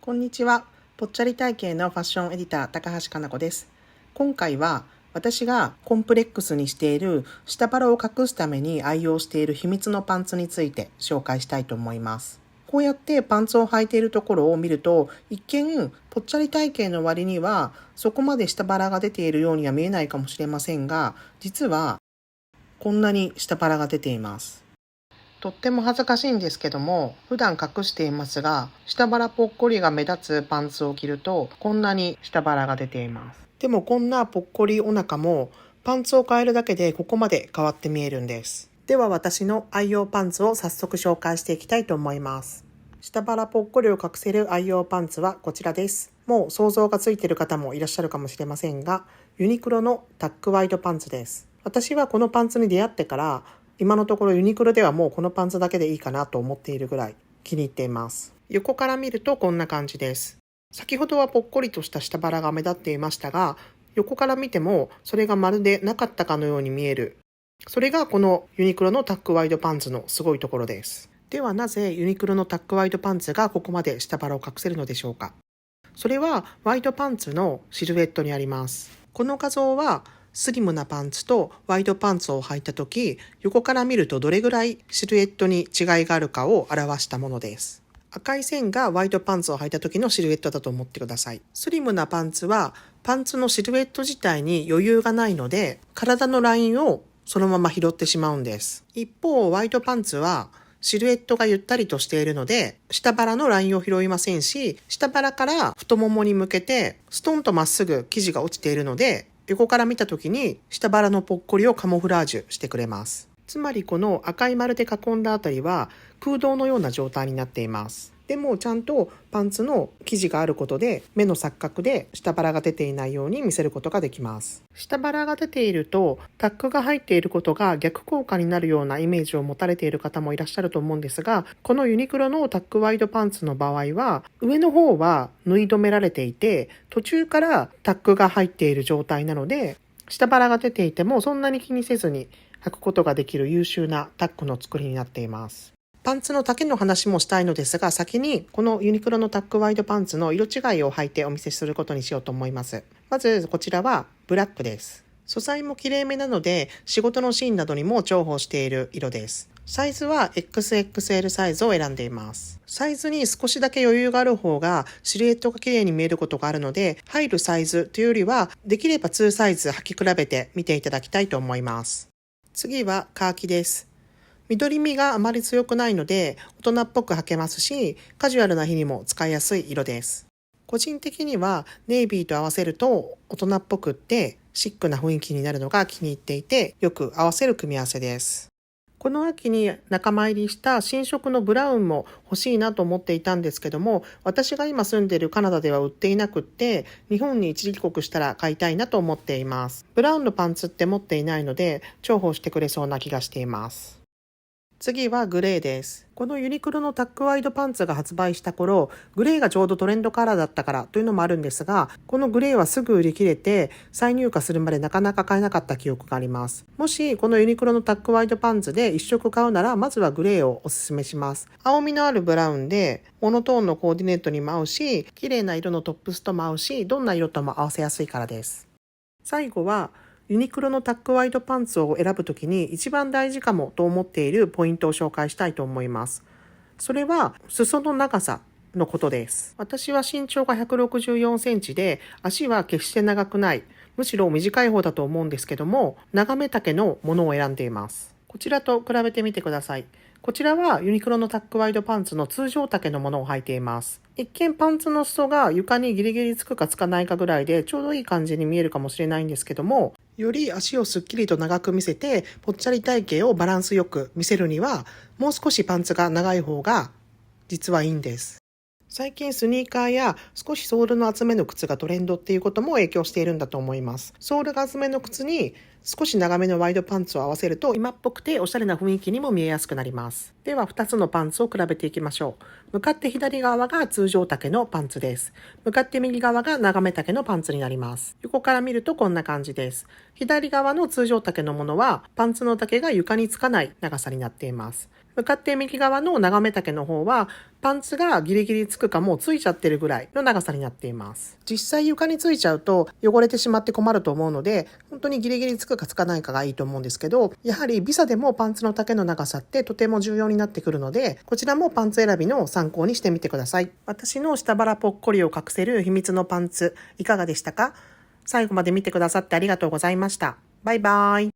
こんにちは。ぽっちゃり体型のファッションエディター高橋かな子です。今回は私がコンプレックスにしている下腹を隠すために愛用している秘密のパンツについて紹介したいと思います。こうやってパンツを履いているところを見ると、一見ぽっちゃり体型の割にはそこまで下腹が出ているようには見えないかもしれませんが、実はこんなに下腹が出ています。とっても恥ずかしいんですけども、普段隠していますが、下腹ぽっこりが目立つパンツを着ると、こんなに下腹が出ています。でもこんなぽっこりお腹も、パンツを変えるだけでここまで変わって見えるんです。では私の愛用パンツを早速紹介していきたいと思います。下腹ぽっこりを隠せる愛用パンツはこちらです。もう想像がついている方もいらっしゃるかもしれませんが、ユニクロのタックワイドパンツです。私はこのパンツに出会ってから、今のところユニクロではもうこのパンツだけでいいかなと思っているぐらい気に入っています。横から見るとこんな感じです。先ほどはぽっこりとした下腹が目立っていましたが、横から見てもそれがまるでなかったかのように見える。それがこのユニクロのタックワイドパンツのすごいところです。ではなぜユニクロのタックワイドパンツがここまで下腹を隠せるのでしょうか。それはワイドパンツのシルエットにあります。この画像はスリムなパンツとワイドパンツを履いたとき、横から見るとどれぐらいシルエットに違いがあるかを表したものです。赤い線がワイドパンツを履いた時のシルエットだと思ってください。スリムなパンツはパンツのシルエット自体に余裕がないので、体のラインをそのまま拾ってしまうんです。一方、ワイドパンツはシルエットがゆったりとしているので、下腹のラインを拾いませんし、下腹から太ももに向けてストンとまっすぐ生地が落ちているので、横から見た時に下腹のぽっこりをカモフラージュしてくれます。つまりこの赤い丸で囲んだあたりは空洞のような状態になっています。でもちゃんとパンツの生地があることで目の錯覚で下腹が出ていないように見せることができます。下腹が出ているとタックが入っていることが逆効果になるようなイメージを持たれている方もいらっしゃると思うんですが、このユニクロのタックワイドパンツの場合は上の方は縫い止められていて、途中からタックが入っている状態なので、下腹が出ていてもそんなに気にせずに履くことができる優秀なタックの作りになっています。パンツの丈の話もしたいのですが、先にこのユニクロのタックワイドパンツの色違いを履いてお見せすることにしようと思います。まずこちらはブラックです。素材も綺麗めなので仕事のシーンなどにも重宝している色です。サイズは XXL サイズを選んでいます。サイズに少しだけ余裕がある方がシルエットが綺麗に見えることがあるので、入るサイズというよりはできれば2サイズ履き比べて見ていただきたいと思います。次はカーキです。緑みがあまり強くないので大人っぽく履けますし、カジュアルな日にも使いやすい色です。個人的にはネイビーと合わせると大人っぽくってシックな雰囲気になるのが気に入っていて、よく合わせる組み合わせです。この秋に仲間入りした新色のブラウンも欲しいなと思っていたんですけども、私が今住んでいるカナダでは売っていなくって、日本に一時帰国したら買いたいなと思っています。ブラウンのパンツって持っていないので重宝してくれそうな気がしています。次はグレーです。このユニクロのタックワイドパンツが発売した頃、グレーがちょうどトレンドカラーだったからというのもあるんですが、このグレーはすぐ売り切れて再入荷するまでなかなか買えなかった記憶があります。もしこのユニクロのタックワイドパンツで一色買うなら、まずはグレーをおすすめします。青みのあるブラウンでモノトーンのコーディネートにも合うし、綺麗な色のトップスとも合うし、どんな色とも合わせやすいからです。最後はユニクロのタックワイドパンツを選ぶときに一番大事かもと思っているポイントを紹介したいと思います。それは裾の長さのことです。私は身長が164センチで、足は決して長くない、むしろ短い方だと思うんですけども、長め丈のものを選んでいます。こちらと比べてみてください。こちらはユニクロのタックワイドパンツの通常丈のものを履いています。一見パンツの裾が床にギリギリつくかつかないかぐらいでちょうどいい感じに見えるかもしれないんですけども、より足をすっきりと長く見せてぽっちゃり体型をバランスよく見せるには、もう少しパンツが長い方が実はいいんです。最近スニーカーや少しソールの厚めの靴がトレンドっていうことも影響しているんだと思います。ソールが厚めの靴に少し長めのワイドパンツを合わせると今っぽくておしゃれな雰囲気にも見えやすくなります。では2つのパンツを比べていきましょう。向かって左側が通常丈のパンツです。向かって右側が長め丈のパンツになります。横から見るとこんな感じです。左側の通常丈のものはパンツの丈が床につかない長さになっています。向かって右側の長め丈の方はパンツがギリギリつくかもうついちゃってるぐらいの長さになっています。実際床についちゃうと汚れてしまって困ると思うので、本当にギリギリつくかつかないかがいいと思うんですけど、やはりビザでもパンツの丈の長さってとても重要になってくるので、こちらもパンツ選びの参考にしてみてください。私の下腹ぽっこりを隠せる秘密のパンツいかがでしたか？最後まで見てくださってありがとうございました。バイバイ。